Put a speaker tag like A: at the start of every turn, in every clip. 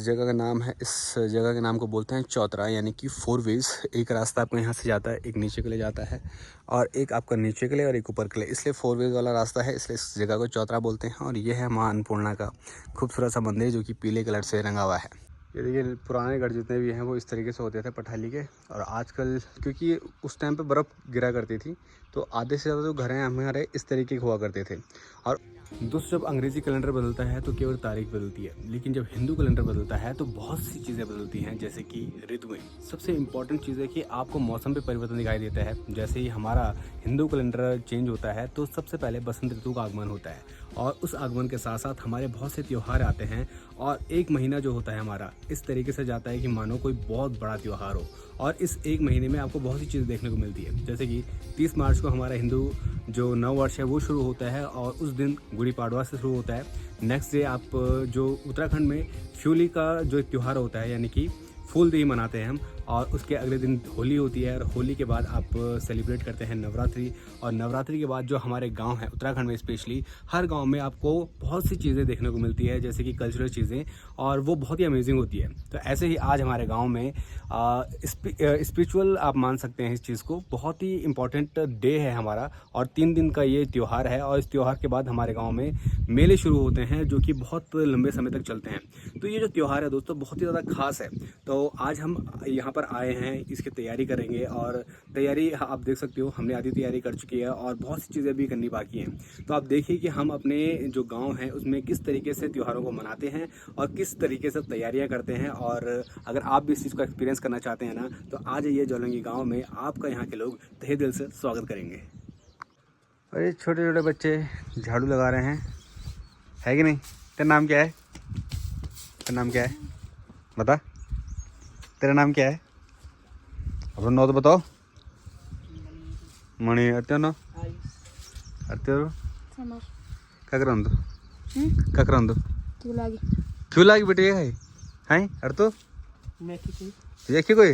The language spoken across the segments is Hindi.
A: जगह का नाम है, इस जगह के नाम को बोलते हैं चौतरा, यानी कि 4 वेज। एक रास्ता आपको यहाँ से जाता है, एक नीचे के लिए जाता है और एक आपका नीचे के लिए और एक ऊपर के लिए, इसलिए 4 वेज वाला रास्ता है, इसलिए इस जगह को चौतरा बोलते हैं। और ये है माँ अन्नपूर्णा का खूबसूरत सा मंदिर जो कि पीले कलर से रंगा हुआ है। ये देखिए पुराने घर जितने भी हैं वो इस तरीके से होते थे पठाली के, और आजकल क्योंकि उस टाइम पे बर्फ़ गिरा करती थी तो आधे से ज़्यादा जो घर हैं हमारे इस तरीके के हुआ करते थे। और दोस्तों जब अंग्रेज़ी कैलेंडर बदलता है तो केवल तारीख बदलती है, लेकिन जब हिंदू कैलेंडर बदलता है तो बहुत सी चीज़ें बदलती हैं, जैसे कि ऋतुएं। सबसे इम्पॉर्टेंट चीज़ है कि आपको मौसम पे परिवर्तन दिखाई देता है। जैसे ही हमारा हिंदू कैलेंडर चेंज होता है तो सबसे पहले बसंत ऋतु का आगमन होता है, और उस आगमन के साथ साथ हमारे बहुत से त्यौहार आते हैं, और एक महीना जो होता है हमारा इस तरीके से जाता है कि मानो कोई बहुत बड़ा त्यौहार हो। और इस एक महीने में आपको बहुत सी चीज़ें देखने को मिलती है, जैसे कि 30 मार्च को हमारा हिंदू जो नव वर्ष है वो शुरू होता है, और उस दिन गुड़ी पाड़वा से शुरू होता है। नेक्स्ट डे आप जो उत्तराखंड में फ्यूली का जो त्यौहार होता है, यानी कि फूल दी मनाते हैं हम, और उसके अगले दिन होली होती है, और होली के बाद आप सेलिब्रेट करते हैं नवरात्रि। और नवरात्रि के बाद जो हमारे गांव हैं उत्तराखंड में स्पेशली, हर गांव में आपको बहुत सी चीज़ें देखने को मिलती है, जैसे कि कल्चरल चीज़ें, और वो बहुत ही अमेजिंग होती है। तो ऐसे ही आज हमारे गांव में स्पिरिचुअल आप मान सकते हैं इस चीज़ को, बहुत ही इंपॉर्टेंट डे है हमारा, और 3 दिन का ये त्यौहार है। और इस त्यौहार के बाद हमारे गाँव में मेले शुरू होते हैं जो कि बहुत लंबे समय तक चलते हैं। तो ये जो त्यौहार है दोस्तों बहुत ही ज़्यादा खास है। तो आज हम यहाँ पर आए हैं, इसकी तैयारी करेंगे, और तैयारी आप देख सकते हो हमने आधी तैयारी कर चुकी है और बहुत सी चीज़ें भी करनी बाकी हैं। तो आप देखिए कि हम अपने जो गांव है उसमें किस तरीके से त्योहारों को मनाते हैं और किस तरीके से तैयारियां करते हैं। और अगर आप भी इस चीज़ को एक्सपीरियंस करना चाहते हैं ना, तो आ जाइए जोलंगी गाँव में, आपका यहाँ के लोग तहे दिल से स्वागत करेंगे। अरे छोटे छोटे बच्चे झाड़ू लगा रहे हैं, है कि नहीं? तेरा नाम क्या है? तेरा नाम क्या है बता, तेरा नाम क्या है? अपना नाम तो बताओ। मणि अत्यो ना अत्यो क्या करंदो क्या करंदो क्यों लागी बेटे है हैं अर तो देखी कोई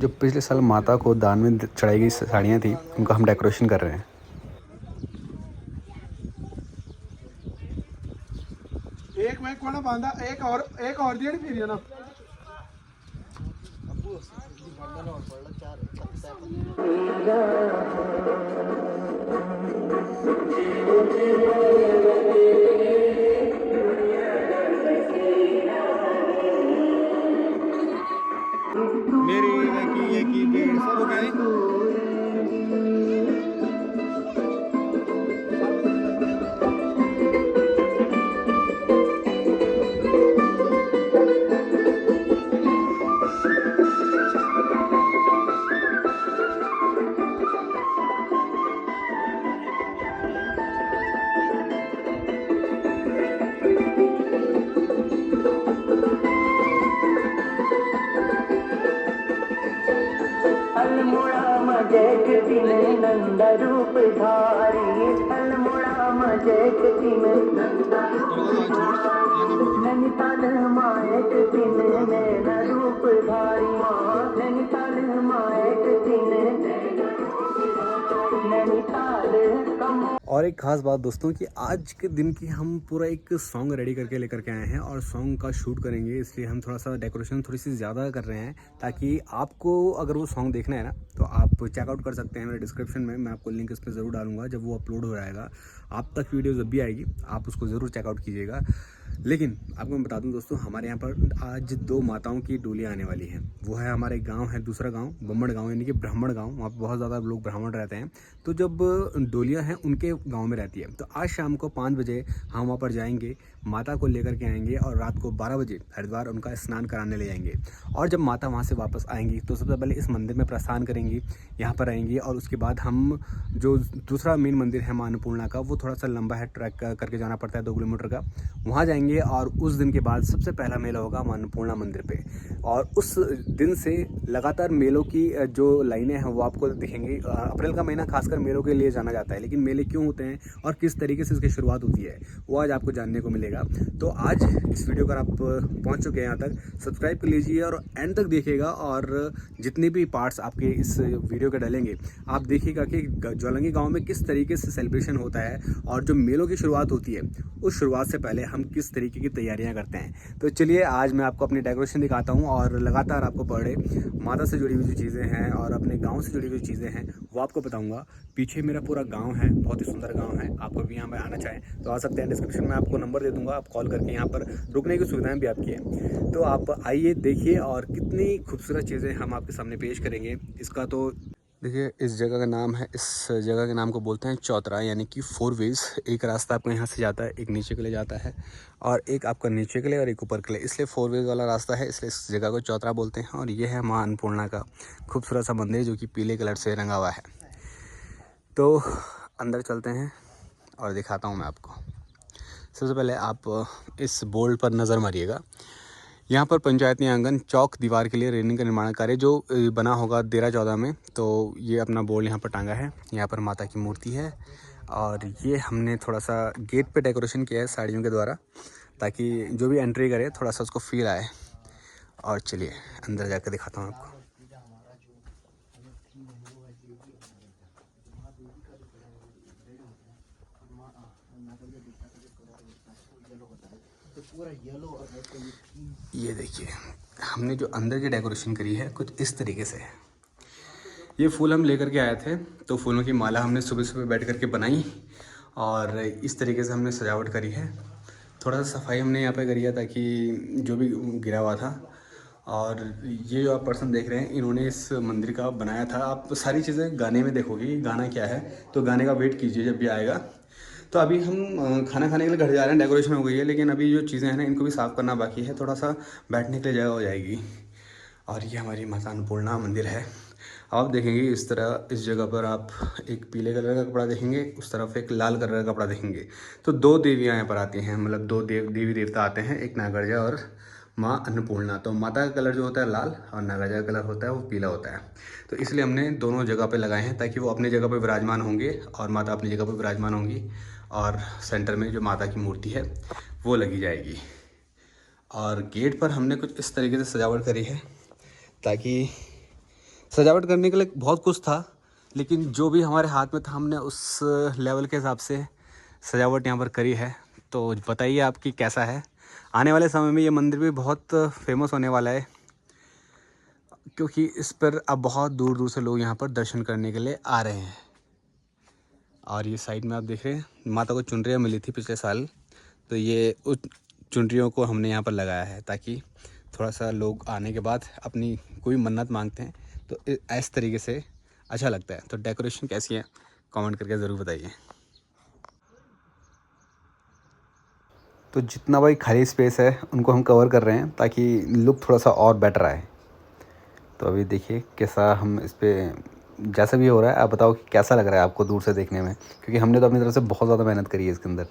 A: जो पिछले साल माता को दान में चढ़ाई गई साड़ियाँ थी उनका हम डेकोरेशन कर रहे हैं।
B: एक मैं कोना बांधा, एक और दिया नहीं फिर ना।
A: मेरी ये की भीड़ सब हो गए।
C: नंद रूप धारी अल्मोड़ा मजेक दिन नैनीताल मायक दिन नैना रूप धारी नैनीताल मायक दिन नैनीताल कम।
A: और एक खास बात दोस्तों कि आज के दिन की हम पूरा एक सॉन्ग रेडी करके लेकर के आए हैं और सॉन्ग का शूट करेंगे, इसलिए हम थोड़ा सा डेकोरेशन थोड़ी सी ज़्यादा कर रहे हैं, ताकि आपको अगर वो सॉन्ग देखना है ना तो आप चेकआउट कर सकते हैं मेरे डिस्क्रिप्शन में, मैं आपको लिंक इस पर ज़रूर डालूंगा। जब वो अपलोड हो जाएगा आप तक वीडियो जब भी आएगी आप उसको ज़रूर चेकआउट कीजिएगा। लेकिन आपको मैं बता दूं दोस्तों, हमारे यहाँ पर आज 2 माताओं की डोलियाँ आने वाली हैं। वो है हमारे गांव है, दूसरा गांव बम्मड़ गांव, यानी कि ब्राह्मण गांव, वहाँ पर बहुत ज़्यादा लोग ब्राह्मण रहते हैं। तो जब डोलियाँ हैं उनके गांव में रहती है, तो आज शाम को 5 बजे हम वहाँ पर जाएंगे, माता को लेकर के आएंगे, और रात को 12 बजे हरिद्वार उनका स्नान कराने ले जाएंगे। और जब माता वहाँ से वापस आएंगी तो सबसे पहले इस मंदिर में प्रस्थान करेंगी, यहाँ पर आएंगी, और उसके बाद हम जो दूसरा मेन मंदिर है माँ अन्नपूर्णा का, वो थोड़ा सा लंबा है, ट्रैक करके जाना पड़ता है 2 किलोमीटर का, वहाँ जाएंगे। और उस दिन के बाद सबसे पहला मेला होगा माँ अन्नपूर्णा मंदिर पे, और उस दिन से लगातार मेलों की जो लाइनें हैं वो आपको दिखेंगी। अप्रैल का महीना खासकर मेलों के लिए जाना जाता है, लेकिन मेले क्यों होते हैं और किस तरीके से इसकी शुरुआत होती है वो आज आपको जानने को मिलेगा। मिलेगा। तो आज इस वीडियो पर आप पहुंच चुके हैं यहाँ तक, सब्सक्राइब कर लीजिए और एंड तक देखिएगा। और जितने भी पार्ट्स आपके इस वीडियो के डलेंगे आप देखिएगा कि ज्वालंगी गांव में किस तरीके से सेलिब्रेशन होता है और जो मेलों की शुरुआत होती है उस शुरुआत से पहले हम किस तरीके की तैयारियां करते हैं। तो चलिए आज मैं आपको अपनी डेकोरेशन दिखाता हूं और लगातार आपको पर डे माता से जुड़ी हुई जो चीज़ें हैं और अपने गांव से जुड़ी हुई चीज़ें हैं वो आपको बताऊंगा। पीछे मेरा पूरा गांव है, बहुत ही सुंदर गांव है। आपको भी यहाँ पे आना चाहें तो आ सकते हैं। डिस्क्रिप्शन में आपको नंबर दे दूंगा, आप कॉल करके यहाँ पर रुकने की सुविधाएं भी आपकी हैं। तो आप आइए देखिए और कितनी खूबसूरत चीज़ें हम आपके सामने पेश करेंगे। इसका तो देखिए, इस जगह का नाम है, इस जगह के नाम को बोलते हैं चौतरा, यानी कि 4 वेज। एक रास्ता आपको यहाँ से जाता है, एक नीचे के लिए जाता है और एक आपका नीचे के लिए और एक ऊपर के लिए, इसलिए 4 वेज वाला रास्ता है, इसलिए इस जगह को चौतरा बोलते हैं। और ये है माँ अन्नपूर्णा का खूबसूरत सा मंदिर जो कि पीले कलर से रंगा हुआ है। तो अंदर चलते हैं और दिखाता हूँ मैं आपको। सबसे पहले आप इस बोर्ड पर नज़र मारिएगा। यहाँ पर पंचायती आंगन चौक दीवार के लिए रेलिंग का निर्माण कार्य जो बना होगा 13-14 में, तो ये अपना बोर्ड यहाँ पर टांगा है। यहाँ पर माता की मूर्ति है और ये हमने थोड़ा सा गेट पे डेकोरेशन किया है साड़ियों के द्वारा, ताकि जो भी एंट्री करे थोड़ा सा उसको फील आए। और चलिए अंदर जाकर दिखाता हूँ आपको। ये देखिए, हमने जो अंदर की डेकोरेशन करी है कुछ इस तरीके से है। ये फूल हम लेकर के आए थे, तो फूलों की माला हमने सुबह सुबह बैठ करके बनाई और इस तरीके से हमने सजावट करी है। थोड़ा सा सफाई हमने यहाँ पे करी है ताकि जो भी गिरा हुआ था। और ये जो आप पर्सन देख रहे हैं इन्होंने इस मंदिर का बनाया था। आप सारी चीज़ें गाने में देखोगे, गाना क्या है, तो गाने का वेट कीजिए जब भी आएगा। तो अभी हम खाना खाने के लिए घर जा रहे हैं, डेकोरेशन हो गई है, लेकिन अभी जो चीज़ें हैं ना इनको भी साफ़ करना बाकी है। थोड़ा सा बैठने के लिए जगह हो जाएगी। और ये हमारी माता अन्नपूर्णा मंदिर है। आप देखेंगे इस तरह, इस जगह पर आप एक पीले कलर का कपड़ा देखेंगे, उस तरफ एक लाल कलर का कपड़ा देखेंगे। तो 2 देवियाँ यहाँ पर आती हैं, मतलब 2 देवी देवता आते हैं, एक नागरजा और माँ अन्नपूर्णा। तो माता का कलर जो होता है लाल और नागरजा का कलर होता है वो पीला होता है। तो इसलिए हमने दोनों जगह पे लगाए हैं ताकि वो अपनी जगह पे विराजमान होंगे और माता अपनी जगह पे विराजमान होंगी। और सेंटर में जो माता की मूर्ति है वो लगी जाएगी। और गेट पर हमने कुछ इस तरीके से सजावट करी है, ताकि सजावट करने के लिए बहुत कुछ था, लेकिन जो भी हमारे हाथ में था हमने उस लेवल के हिसाब से सजावट यहाँ पर करी है। तो बताइए आपकी कैसा है। आने वाले समय में ये मंदिर भी बहुत फेमस होने वाला है, क्योंकि इस पर अब बहुत दूर दूर से लोग यहाँ पर दर्शन करने के लिए आ रहे हैं। और ये साइड में आप देख रहे हैं, माता को चुनरियाँ मिली थी पिछले साल, तो ये उस चुनरियों को हमने यहाँ पर लगाया है ताकि थोड़ा सा लोग आने के बाद अपनी कोई मन्नत मांगते हैं तो इस तरीके से अच्छा लगता है। तो डेकोरेशन कैसी है कमेंट करके ज़रूर बताइए। तो जितना भाई खाली स्पेस है उनको हम कवर कर रहे हैं ताकि लुक थोड़ा सा और बेटर आए। तो अभी देखिए कैसा हम इस पर, जैसा भी हो रहा है आप बताओ कि कैसा लग रहा है आपको दूर से देखने में, क्योंकि हमने तो अपनी तरफ से बहुत ज़्यादा मेहनत करी है इसके अंदर।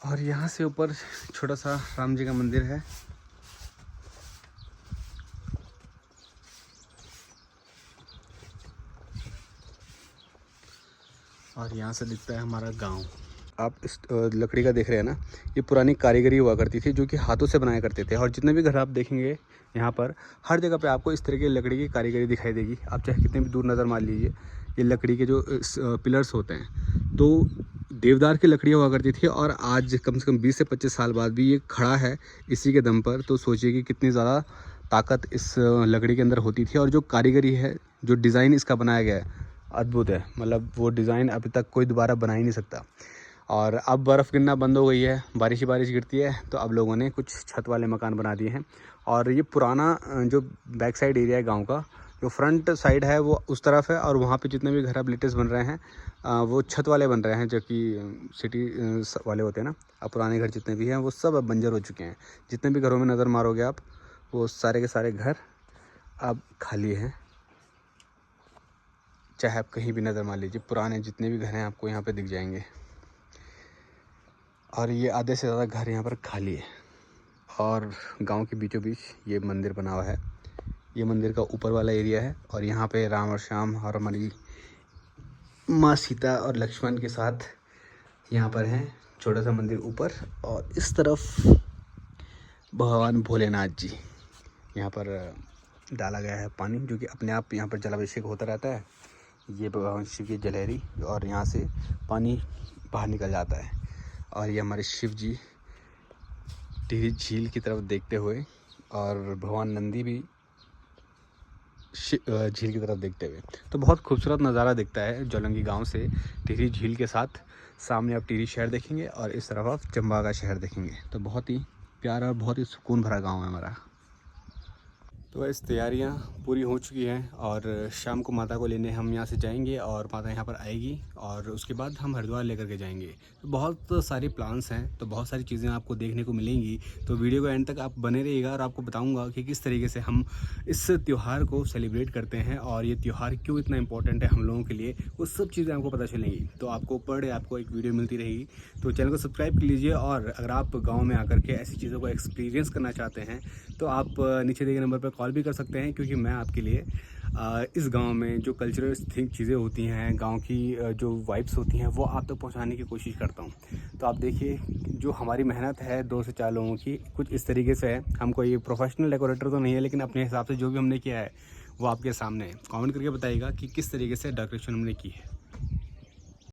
A: और यहाँ से ऊपर छोटा सा राम जी का मंदिर है। और यहाँ से दिखता है हमारा गांव। आप इस लकड़ी का देख रहे हैं ना, ये पुरानी कारीगरी हुआ करती थी जो कि हाथों से बनाया करते थे। और जितने भी घर आप देखेंगे यहाँ पर हर जगह पे आपको इस तरह की लकड़ी की कारीगरी दिखाई देगी। आप चाहे कितने भी दूर नज़र मार लीजिए, ये लकड़ी के जो पिलर्स होते हैं तो देवदार की लकड़ियाँ हुआ करती थी। और आज कम से कम 20 से 25 साल बाद भी ये खड़ा है इसी के दम पर। तो सोचिए कि कितनी ज़्यादा ताकत इस लकड़ी के अंदर होती थी। और जो कारीगरी है, जो डिज़ाइन इसका बनाया गया है, अद्भुत है। मतलब वो डिज़ाइन अभी तक कोई दोबारा बना ही नहीं सकता। और अब बर्फ़ गिरना बंद हो गई है, बारिश ही बारिश गिरती है, तो अब लोगों ने कुछ छत वाले मकान बना दिए हैं। और ये पुराना जो बैक साइड एरिया है गांव का, जो फ्रंट साइड है वो उस तरफ है। और वहाँ पे जितने भी घर अब लेटेस्ट बन रहे हैं वो छत वाले बन रहे हैं, जो कि सिटी वाले होते हैं ना। अब पुराने घर जितने भी हैं वो सब अब बंजर हो चुके हैं। जितने भी घरों में नज़र मारोगे आप, वो सारे के सारे घर अब खाली हैं। चाहे आप कहीं भी नज़र मार लीजिए, पुराने जितने भी घर हैं आपको यहाँ पे दिख जाएंगे। और ये आधे से ज़्यादा घर यहाँ पर खाली है। और गांव के बीचों बीच ये मंदिर बना हुआ है। ये मंदिर का ऊपर वाला एरिया है और यहाँ पे राम और श्याम और हमारी माँ सीता और लक्ष्मण के साथ यहाँ पर हैं, छोटा सा मंदिर ऊपर, और इस तरफ भगवान भोलेनाथ जी। यहाँ पर डाला गया है पानी, जो कि अपने आप यहाँ पर जलाभिषेक होता रहता है। ये भगवान शिव की जलेहरी, और यहाँ से पानी बाहर निकल जाता है। और ये हमारे शिव जी टिहरी झील की तरफ देखते हुए, और भगवान नंदी भी झील की तरफ देखते हुए। तो बहुत खूबसूरत नज़ारा दिखता है जोलंगी गांव से टिहरी झील के साथ। सामने आप टिहरी शहर देखेंगे और इस तरफ आप चंबा का शहर देखेंगे। तो बहुत ही प्यारा और बहुत ही सुकून भरा गांव है हमारा। तो इस तैयारियां पूरी हो चुकी हैं, और शाम को माता को लेने हम यहाँ से जाएंगे, और माता यहाँ पर आएगी, और उसके बाद हम हरिद्वार लेकर के जाएंगे। तो बहुत सारे प्लान्स हैं, तो बहुत सारी चीज़ें आपको देखने को मिलेंगी। तो वीडियो को एंड तक आप बने रहिएगा, और आपको बताऊंगा कि किस तरीके से हम इस त्यौहार को सेलिब्रेट करते हैं, और ये त्यौहार क्यों इतना इंपॉर्टेंट है हम लोगों के लिए, वो सब चीज़ें आपको पता चलेंगी। तो आपको पर डे आपको एक वीडियो मिलती रहेगी। तो चैनल को सब्सक्राइब कर लीजिए, और अगर आप गाँव में आकर के ऐसी चीज़ों को एक्सपीरियंस करना चाहते हैं तो आप नीचे दिए गए नंबर पर कॉल भी कर सकते हैं, क्योंकि मैं आपके लिए इस गांव में जो कल्चरल चीज़ें होती हैं, गांव की जो वाइब्स होती हैं, वो आप तक पहुंचाने की कोशिश करता हूं। तो आप देखिए, जो हमारी मेहनत है 2 से 4 लोगों की, कुछ इस तरीके से है। हम कोई प्रोफेशनल डेकोरेटर तो नहीं है, लेकिन अपने हिसाब से जो भी हमने किया है वो आपके सामने है। कमेंट करके बताइएगा कि किस तरीके से डेकोरेशन हमने की है।